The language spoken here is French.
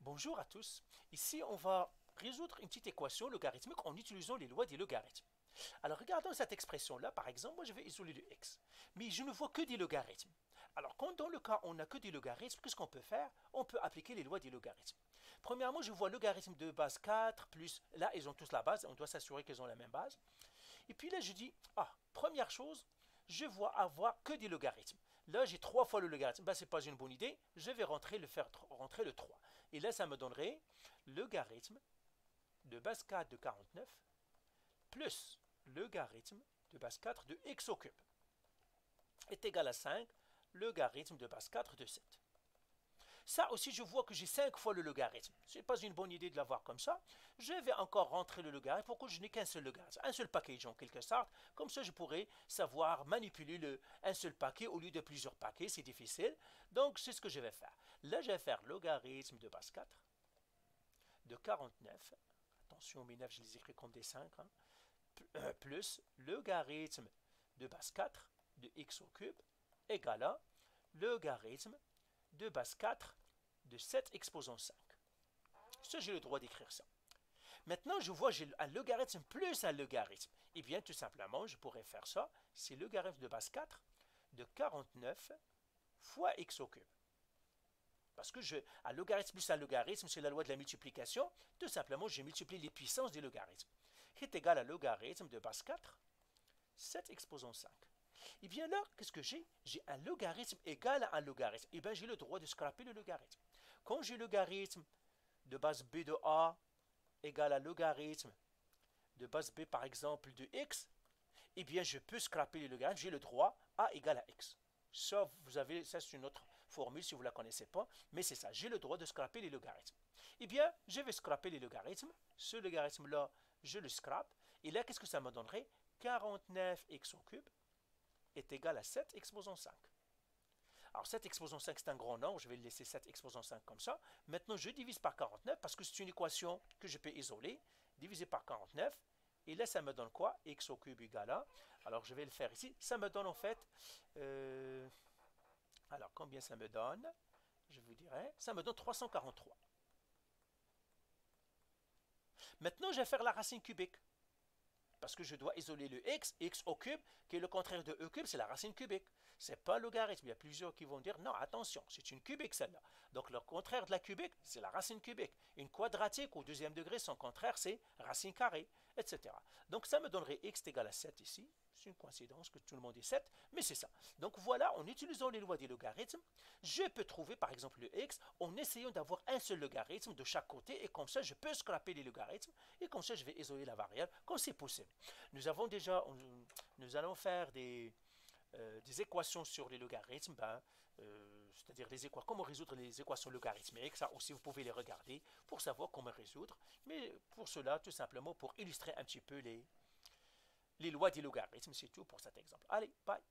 Bonjour à tous. Ici, on va résoudre une petite équation logarithmique en utilisant les lois des logarithmes. Alors, regardons cette expression-là. Par exemple, moi, je vais isoler le x. Mais je ne vois que des logarithmes. Alors, quand dans le cas où on n'a que des logarithmes, qu'est-ce qu'on peut faire? On peut appliquer les lois des logarithmes. Premièrement, je vois logarithme de base 4 plus... Là, ils ont tous la base. On doit s'assurer qu'ils ont la même base. Et puis là, je dis, première chose, je vois avoir que des logarithmes. Là, j'ai 3 fois le logarithme. Ben, ce n'est pas une bonne idée. Je vais faire rentrer le 3. Et là, ça me donnerait logarithme de base 4 de 49 plus logarithme de base 4 de x au cube est égal à 5 logarithme de base 4 de 7. Ça aussi, je vois que j'ai 5 fois le logarithme. Ce n'est pas une bonne idée de l'avoir comme ça. Je vais encore rentrer le logarithme. Pourquoi je n'ai qu'un seul logarithme? Un seul package en quelque sorte. Comme ça, je pourrais savoir manipuler un seul paquet au lieu de plusieurs paquets. C'est difficile. Donc, c'est ce que je vais faire. Là, je vais faire logarithme de base 4 de 49. Attention, mes 9, je les écris comme des 5. Plus logarithme de base 4 de x au cube égale à logarithme de base 4 de 7 exposant 5. Ça, j'ai le droit d'écrire ça. Maintenant, je vois j'ai un logarithme plus un logarithme. Eh bien, tout simplement, je pourrais faire ça. C'est logarithme de base 4 de 49 fois x au cube. Parce que un logarithme plus un logarithme, c'est la loi de la multiplication. Tout simplement, je multiplie les puissances des logarithmes. Qui est égal à logarithme de base 4, 7 exposant 5. Et bien là, qu'est-ce que j'ai? J'ai un logarithme égal à un logarithme. Et bien, j'ai le droit de scraper le logarithme. Quand j'ai logarithme de base b de a égale à logarithme de base b, par exemple, de x, eh bien, je peux scraper le logarithme. J'ai le droit a égale à x. Ça, ça c'est une autre formule si vous ne la connaissez pas, mais c'est ça. J'ai le droit de scraper les logarithmes. Eh bien, je vais scraper les logarithmes. Ce logarithme-là, je le scrape. Et là, qu'est-ce que ça me donnerait? 49x au cube est égal à 7 exposant 5. Alors 7 exposant 5, c'est un grand nombre, je vais le laisser 7 exposant 5 comme ça. Maintenant, je divise par 49 parce que c'est une équation que je peux isoler. Diviser par 49, et là, ça me donne quoi? X au cube égale à... Alors, je vais le faire ici. Ça me donne en fait... alors, combien ça me donne? Je vous dirai. Ça me donne 343. Maintenant, je vais faire la racine cubique. Parce que je dois isoler le x au cube, qui est le contraire de e cube, c'est la racine cubique. Ce n'est pas un logarithme. Il y a plusieurs qui vont dire, non, attention, c'est une cubique celle-là. Donc le contraire de la cubique, c'est la racine cubique. Une quadratique au deuxième degré, son contraire, c'est racine carrée, etc. Donc ça me donnerait x égale à 7 ici. C'est une coïncidence que tout le monde est 7, mais c'est ça. Donc voilà, en utilisant les lois des logarithmes, je peux trouver par exemple le x en essayant d'avoir un seul logarithme de chaque côté, et comme ça, je peux scraper les logarithmes, et comme ça, je vais isoler la variable, comme c'est possible. Nous allons faire des équations sur les logarithmes, c'est-à-dire comment résoudre les équations logarithmiques. Ça aussi, vous pouvez les regarder pour savoir comment résoudre. Mais pour cela, tout simplement, pour illustrer un petit peu les lois des logarithmes, c'est tout pour cet exemple. Allez, bye!